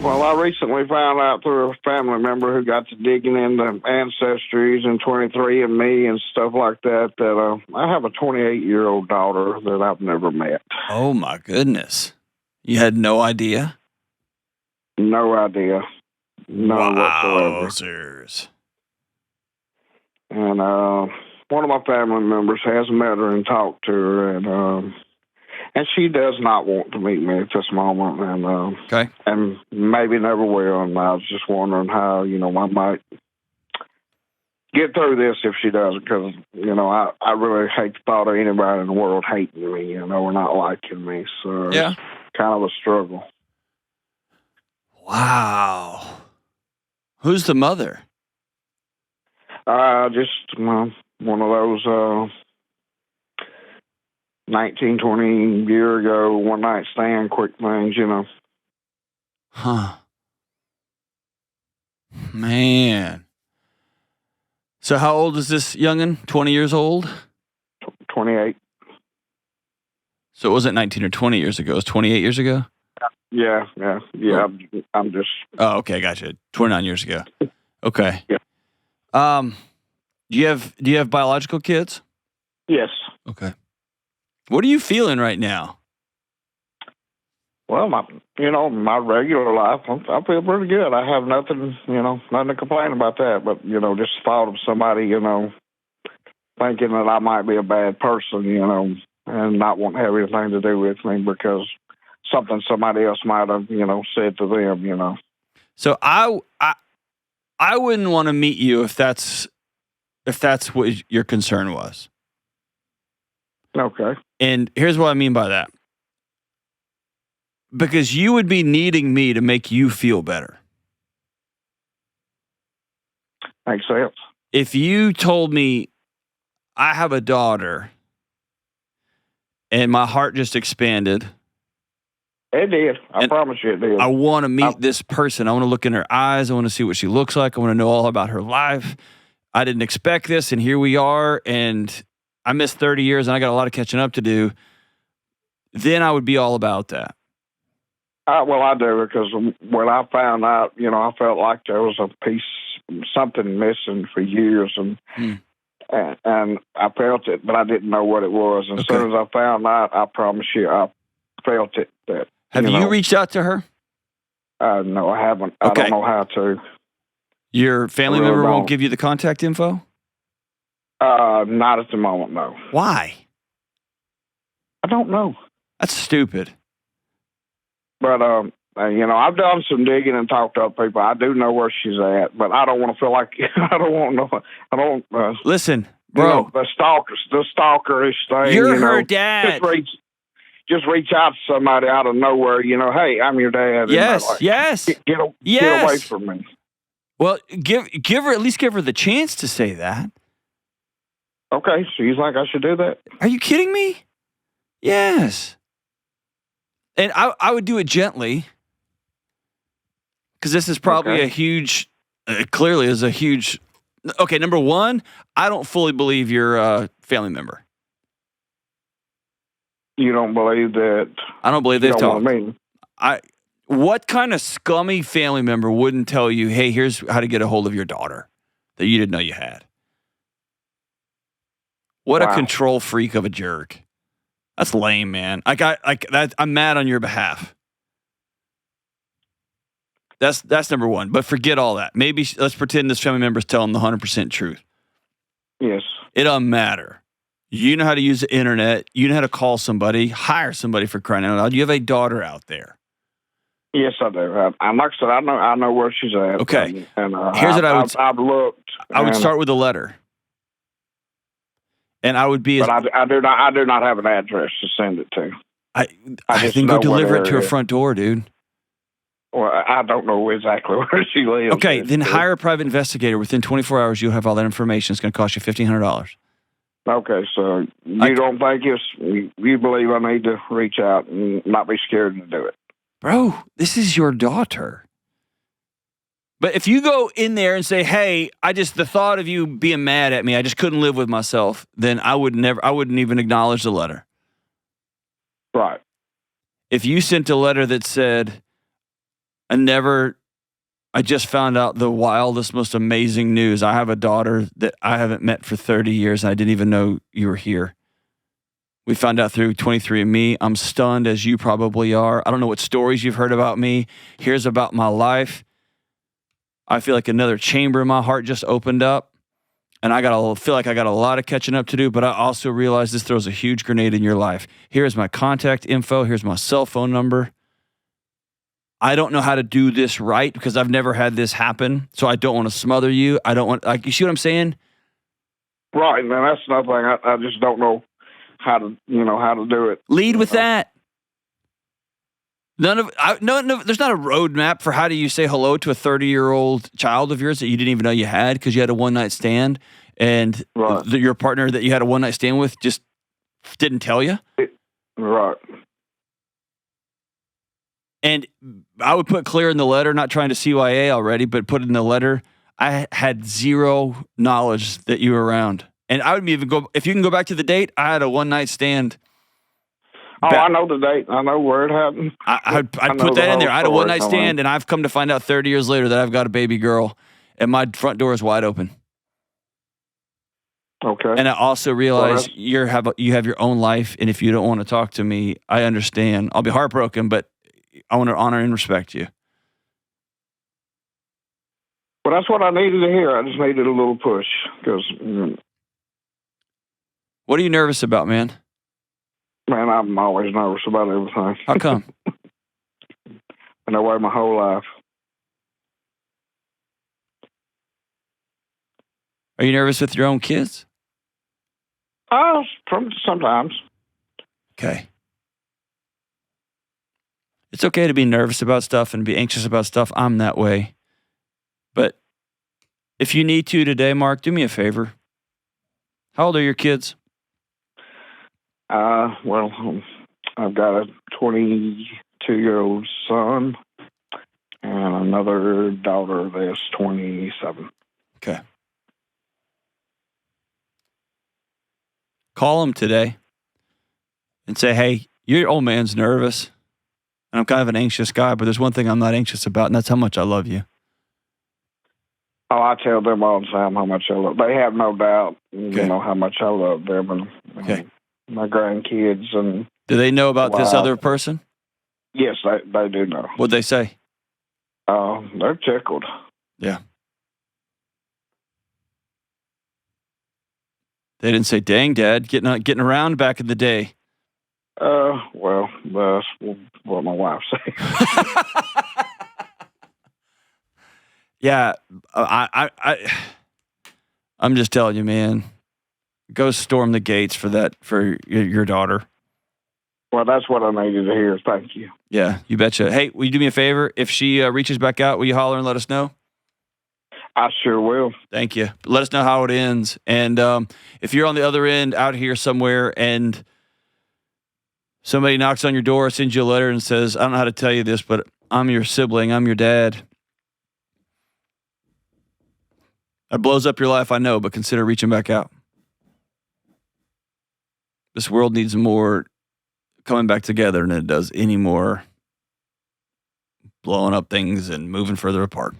Well, I recently found out through a family member who got to digging into ancestries and 23andMe and stuff like that I have a 28-year-old daughter that I've never met. Oh, my goodness. You had no idea? No idea. None whatsoever. Wowzers. And one of my family members has met her and talked to her, and she does not want to meet me at this moment, and maybe never will. And I was just wondering how I might get through this if she doesn't, because I really hate the thought of anybody in the world hating me, or not liking me. So yeah, it's kind of a struggle. Wow. Who's the mother? Just one of those 19, 20 year ago one night stand quick things, Huh. Man. So how old is this youngin'? 20 years old? 28. So it wasn't 19 or 20 years ago. It was 28 years ago? Yeah. I'm just... Oh, okay, gotcha. 29 years ago. Okay. Yeah. Do you have biological kids? Yes. Okay. What are you feeling right now? Well, my regular life, I feel pretty good. I have nothing to complain about that. But, just the thought of somebody, thinking that I might be a bad person, and not want to have anything to do with me because something somebody else might have, said to them, So I wouldn't want to meet you if that's what your concern was. Okay. And here's what I mean by that. Because you would be needing me to make you feel better. Makes sense. If you told me I have a daughter and my heart just expanded. It did. I promise you it did. I want to meet this person. I want to look in her eyes. I want to see what she looks like. I want to know all about her life. I didn't expect this, and here we are, and I missed 30 years, and I got a lot of catching up to do. Then I would be all about that. Well, I do, because when I found out, I felt like there was a piece, something missing for years, and I felt it, but I didn't know what it was. And as soon as I found out, I promise you, I felt it. Have you reached out to her? No, I haven't. I don't know how to. Your family member won't give you the contact info? Not at the moment, no. Why? I don't know. That's stupid. But, I've done some digging and talked to other people. I do know where she's at, but I don't want to feel like, listen, bro. The stalkerish thing. You're her dad. Just reach out to somebody out of nowhere, hey, I'm your dad. Yes. Get away from me. Well, give her, at least give her the chance to say that. Okay, so you think I should do that? Are you kidding me? Yes. And I would do it gently, because this is probably a huge, clearly is a huge, okay, number one, I don't fully believe you're a family member. You don't believe that? I don't believe they've talked. What kind of scummy family member wouldn't tell you, hey, here's how to get a hold of your daughter that you didn't know you had? What a control freak of a jerk. That's lame, man. I'm mad on your behalf. That's number one. But forget all that. Maybe let's pretend this family member is telling the 100% truth. Yes. It doesn't matter. You know how to use the internet. You know how to call somebody. Hire somebody, for crying out loud. You have a daughter out there. Yes, I do. Like I said, I know where she's at. Okay. And here's what I've looked. I would start with a letter. And I would be, but I do not have an address to send it to. I think go deliver it to her front door, dude. Well, I don't know exactly where she lives. Okay, then hire a private investigator. Within 24 hours, you'll have all that information. It's going to cost you $1,500. Okay, so you don't think you believe I need to reach out and not be scared to do it? Bro, this is your daughter. But if you go in there and say, hey, the thought of you being mad at me, I just couldn't live with myself, then I wouldn't even acknowledge the letter. Right. If you sent a letter that said, I just found out the wildest, most amazing news. I have a daughter that I haven't met for 30 years, and I didn't even know you were here. We found out through 23andMe. I'm stunned, as you probably are. I don't know what stories you've heard about me. Here's about my life. I feel like another chamber in my heart just opened up, and I feel like I got a lot of catching up to do, but I also realize this throws a huge grenade in your life. Here's my contact info. Here's my cell phone number. I don't know how to do this right because I've never had this happen, so I don't want to smother you. I don't want, like, you see what I'm saying? Right, man. That's nothing. I just don't know how to do it. Lead with that. There's not a roadmap for how do you say hello to a 30-year-old child of yours that you didn't even know you had because you had a one-night stand, and your partner that you had a one-night stand with just didn't tell you. Right. And I would put clear in the letter, not trying to CYA already, but put in the letter, I had zero knowledge that you were around. And I would even go, if you can go back to the date, I had a one-night stand. I know the date. I know where it happened. I'd put that in there. I had a one-night stand, and I've come to find out 30 years later that I've got a baby girl, and my front door is wide open. Okay. And I also realize you have your own life, and if you don't want to talk to me, I understand. I'll be heartbroken, but I want to honor and respect you. Well, that's what I needed to hear. I just needed a little push. Because, what are you nervous about, man? Man, I'm always nervous about everything. How come? Been that way my whole life. Are you nervous with your own kids? Sometimes. Okay. It's okay to be nervous about stuff and be anxious about stuff. I'm that way. But if you need to today, Mark, do me a favor. How old are your kids? Well, I've got a 22-year-old son and another daughter that's 27. Okay. Call them today and say, hey, your old man's nervous. And I'm kind of an anxious guy, but there's one thing I'm not anxious about, and that's how much I love you. Oh, I tell them all the time how much I love them. They have no doubt, how much I love them and my grandkids. And do they know about this other person? Yes, they do know. What'd they say? They're tickled. Yeah. They didn't say, dang, Dad, getting around back in the day. Well, that's what my wife said. Yeah, I'm just telling you, man. Go storm the gates for your daughter. Well, that's what I needed to hear. Thank you. Yeah, you betcha. Hey, will you do me a favor? If she reaches back out, will you holler and let us know? I sure will. Thank you. Let us know how it ends. And if you're on the other end out here somewhere and somebody knocks on your door, sends you a letter and says, I don't know how to tell you this, but I'm your sibling. I'm your dad. That blows up your life, I know, but consider reaching back out. This world needs more coming back together than it does any more blowing up things and moving further apart.